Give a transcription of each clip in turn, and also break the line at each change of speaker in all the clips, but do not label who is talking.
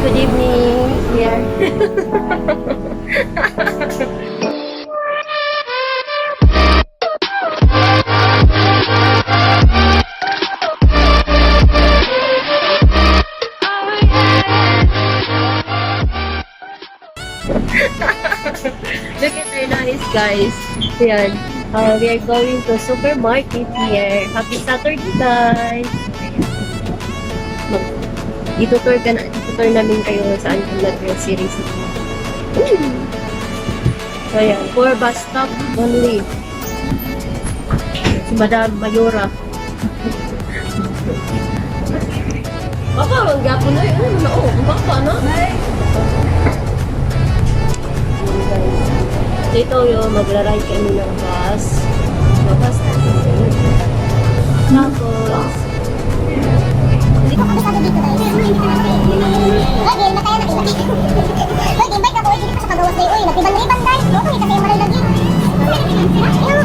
Good evening. Here. Look at our nice guys. Ayan. We are going to supermarket here. Happy Saturday, guys. Itutur namin kayo saan kung nag-groceries. So, ayan. 4 bus stop only. Si Madam Mayora. Baka, ang gapo na yun. Baka, no? Dito yung magra-ride kami ng bus. Mabas natin. Tapos,
Hindi ko kami sabi dito guys. Lagi, nakaya na ilagi. Lagi, bike ako, hindi ko sa kagawas kayo. Uy, nagibang-ibang guys. Loko, hindi kasi maray lagi. Yung,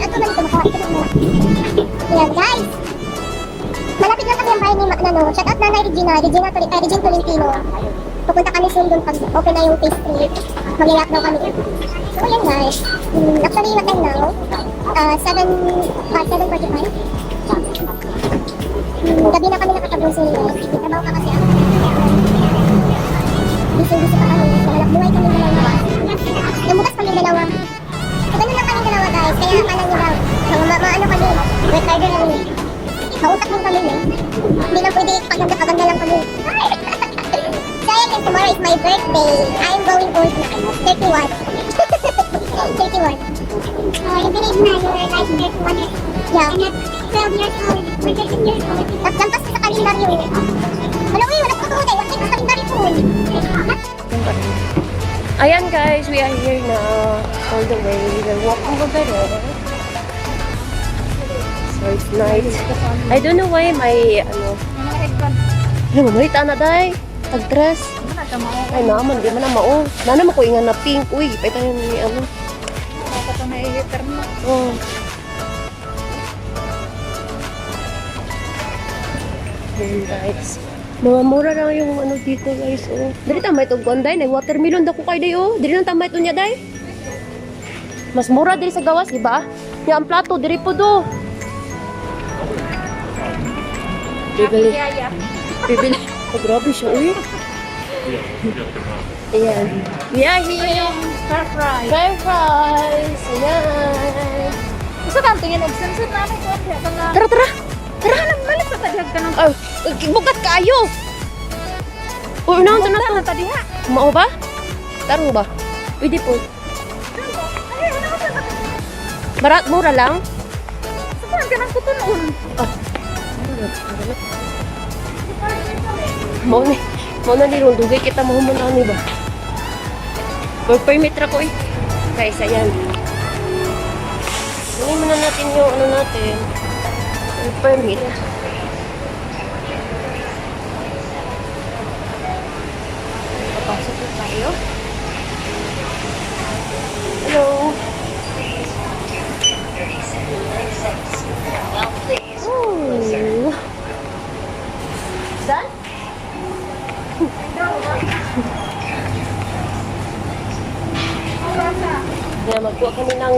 ato na dito, makawa. Ayan guys. Malapit lang kami ang bahay ni Nano. Shout out Nanay Regine Tolentino. Pupunta kami soon doon pag open na yung phase 3. Mag-lock daw kami. So yan guys. Actually, what time now? 7:45. Gabi na kami nakatag-grocery guys. Trabaho ka kasi ako. Busy pa kami. Nahanap buhay kami dalawa. Namugas kami dalawa. So ganun lang kami dalawa guys. Kaya akala nyo daw. Maano kami. Retarder kami. Mautak din kami eh. Hindi lang pwede paganda lang kami. Sayang guys, tomorrow is my birthday. I'm going old na. 31. 31. You believe na you are like 31 years. Yeah. I'm not 12 years old. We're 13 years old. Lampas ka sa kalendaryo eh. Wala ko wala ko tuhoy. Wala ko sa kalendaryo ko eh.
ayan guys, we are here na all the way. We're walking over there. So it's night. I don't know why may mamahita na day. Tag-dress. Ay naman, di man na mao. Na naman ko ingan na pink. Uy, ipay tayo ni ano. Oh. Ayan guys. Mga mura lang yung ano dito guys. Oh. Dili tamay itong guanday. Nag-watermelon da ko kayo day. Oh. Dili lang tamay ito niya day. Mas mura dili sa gawas, di ba? Yung ang plato, dili po do. Bibili. Oh, grabe siya. Uy. Ayan. We are here.
Stir fry.
Fry fries. Ayan.
Gusto ka tingin nagsensit na ako ko.
Tara, tara.
Tara lang malis sa tadyag ka ng
Oh, bugat kayo. Oh, unahan to na to.
na tadiha.
Mao ba? Tarong ba? Pwede po. Barat, mura lang.
Saan ka ng kutunon?
Mau na nilong dugay kita mahumunaan ni ba? For permit ra ko eh. Guys, ayan. Kunin muna natin yung ano natin. Yung permit. Papasok na tayo. Hello. Ooh. Done? Kaya magkuha kami ng...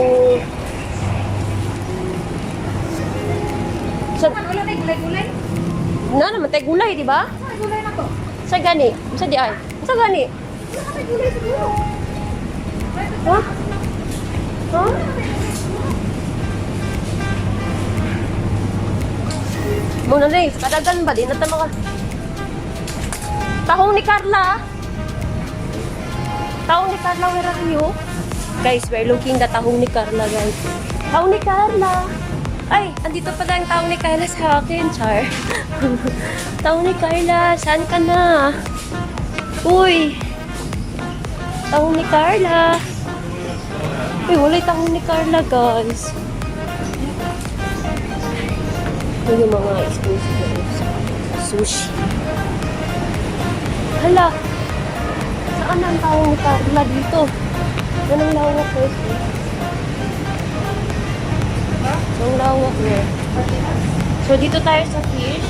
Wala na gulay-gulay.
Na naman tayo gulay, di ba?
Gulay na to.
Sa gani? Sa di ay? Sa gani?
May gulay siguro.
Ha? Ha? Muna na eh. Kadagan ba? Di na tama ka. Tahong ni Carla. Tahong ni Carla, where are you? Guys, we're looking the tahong ni Carla, guys. Tahong ni Carla. Ay, andito pala ang tahong ni Carla sa akin, Char. Tahong ni Carla, saan ka na? Uy. Tahong ni Carla. Uy, wala'y tahong ni Carla, guys. Ito yung mga exclusive sushi. Hala. Saan ang tahong ni Carla dito? Yan ang lawak guys. So, ang lawak niya. So, dito tayo sa fish.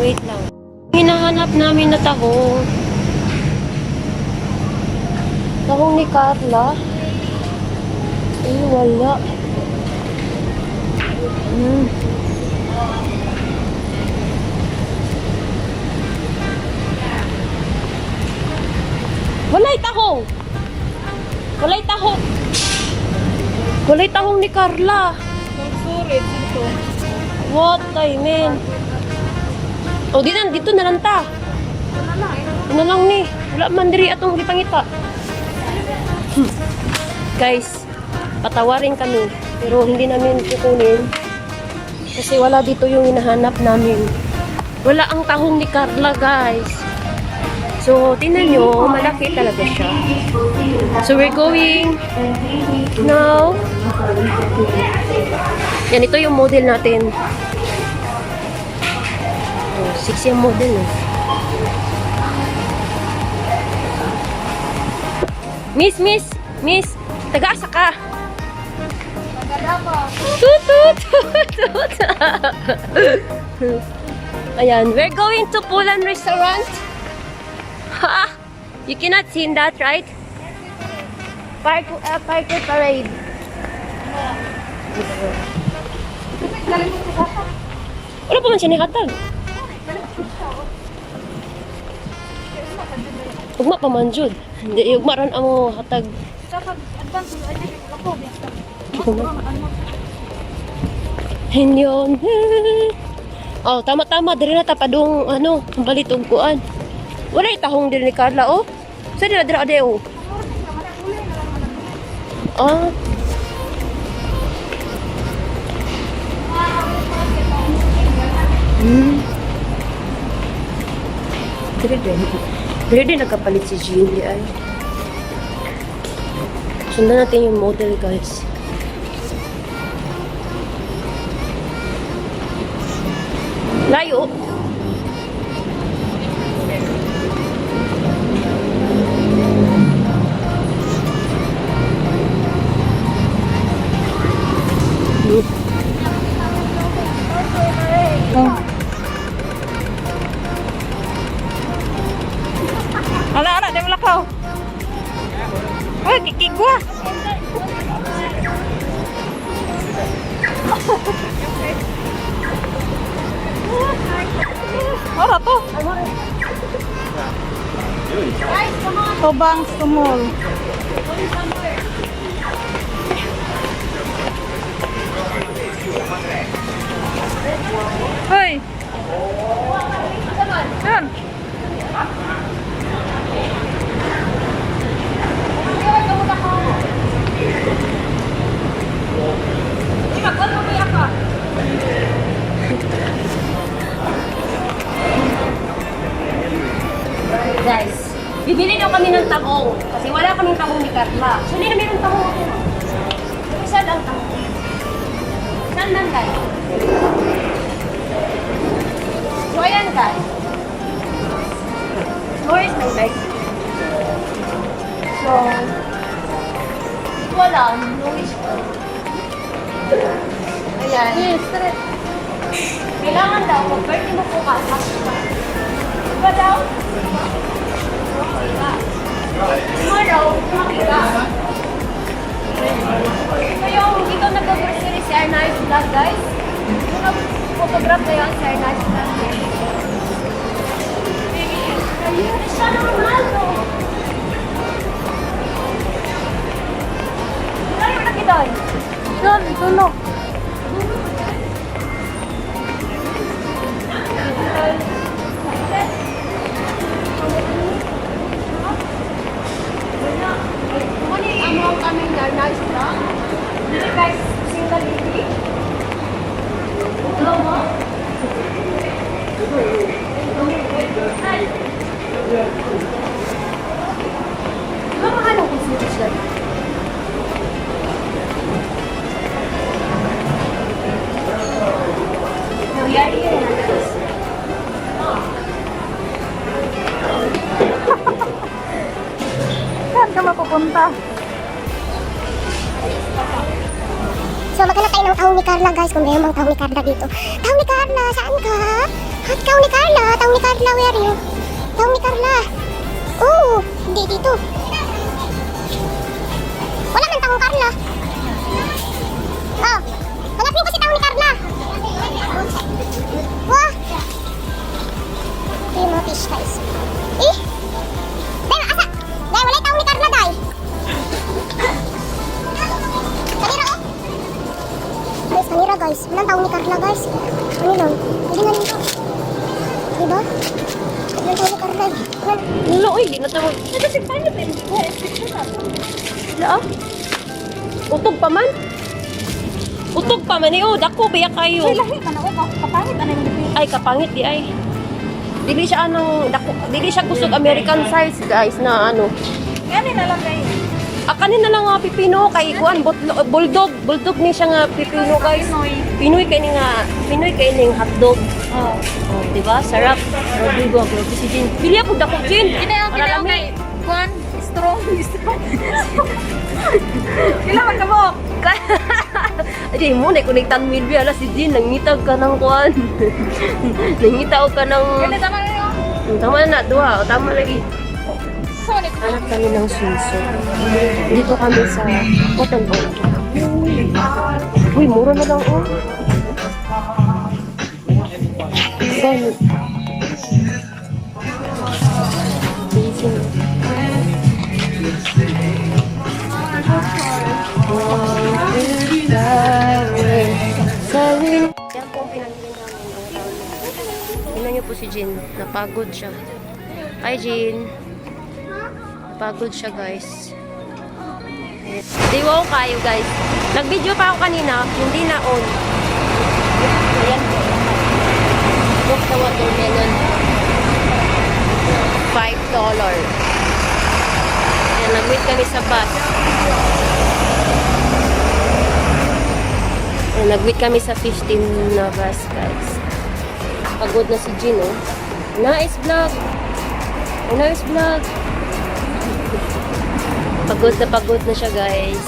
Wait lang. Hinahanap namin na tahong. Tahong ni Carla. Eh, wala. Walay tahong! Walay tahong! Walay tahong ni Carla.
Sorry, dito.
What I mean? O, dito na lang ta.
Wala lang.
Ano lang ni? Wala man diri atong gipangita. Guys, patawarin kami. Pero hindi namin kukunin. Kasi wala dito yung hinahanap namin. Wala ang tahong ni Carla, guys. So, tingnan nyo, malaki talaga siya. So, we're going now. Yan, ito yung model natin. Oh, sexy ang model, eh. Miss, taga-asa ka. Tutut! Ayan, we're going to Pulan Restaurant. Ha! You cannot see that, right? Parkour parade. Wala pa man siya nakatag. Ugma pa man jud. Hindi, ugma ron amo hatag. Hinyon. Oh, tama-tama. Diri na tapadong, balit og kuan. Wala itahong diri ni Carla, oh. Sa dira ade, oh. Ah. Diri din nagkapalit si Julie, ay. Sundan natin yung model, guys. Layo.
Ala, di mo lakaw. Ay, kikigwa. Ora to. Tobang Sumol. Hoy. Yan.
Guys, bibili daw kami ng tahong. Kasi wala kaming tahong ni Carla. So, hindi na mayroong tahong ako. Isa lang tahong. Saan lang, guys? So, ayan, guys. Where is my bag? So, wala. No wish ko. Ayan. Yes, kailangan daw, kung birthday mo po ka, diba daw? Tomorrow, makita. So yung dito nag-grocery si Arnai's Vlog, guys. Yung nag-photograph na yun si Arnai's Vlog. Ayun, siya naman, no? Wala yung nakita. Doon, tulo. Ano kami na nice lang. Hindi guys, single lady. Hello mo? Ano ka nung constitution? Nangyari yun na guys.
Saan ka mapupunta?
So, maghanap tayo ng ang tahong ni Carla, guys. Kung mayroon ang tahong ni Carla dito. Tahong ni Carla, saan ka? At tahong ni Carla, where are you? Tahong ni Carla. Oh, hindi dito. Wala man tahong Carla. Oh, hanapin ko si tahong ni Carla. Wah. Hindi mga fish, guys. Eh, dahil asa? Dahil wala tahong ni Carla, dahil. Kanira, oh. Guys, kanira, guys. Walang tahong ni Carla, guys. Ano lang? Hindi nga nito. Diba? Walang tahong ni Carla.
Lalo, hindi na tawag. Wala ah. Utog pa man. Utog pa man eh. Oh, dako, biya kayo.
Ay, lahi ka na. Kapangit na yung
Ay, kapangit di ay. Dili siya anong dako, dili siya kusog American size, guys, na ano.
Yan na lang kayo.
Kanin na lang nga pipino kay kuan bulldog ni siya nga pipino, guys. Pinoy kay ni hotdog.
Oh.
Oh, di ba? Sarap. Rodrigo ako si Jin. Pili ako dako Jin.
Okay. Kuan, strong. Kailangan ka mo.
Ay, mo na kunektan milbi ala si Jin nangitag ka ng kuan. Nangitaw ka ng
Tama na yun.
tama na duha, o tama lagi.
Sorry.
Hanap kami ng swimsuit. Dito kami sa Cotton Ball. Uy, mura na lang, oh. Then, amazing. Yan po ang pinamili namin. Tingnan niyo po si Jin. Napagod siya. Hi, Jin. Pagod siya, guys. Diwaw kayo, guys. Nag-video pa ako kanina, hindi na on. Ayan po. Book sa watermelon. $5. Ayan, nag-wait kami sa bus. Ayan, nag-wait kami sa 15 na bus, guys. Pagod na si Jin, oh. Nice vlog. Nice vlog. Pagod na siya, guys.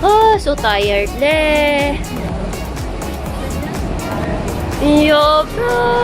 Oh, so tired. Le. Yo, bro.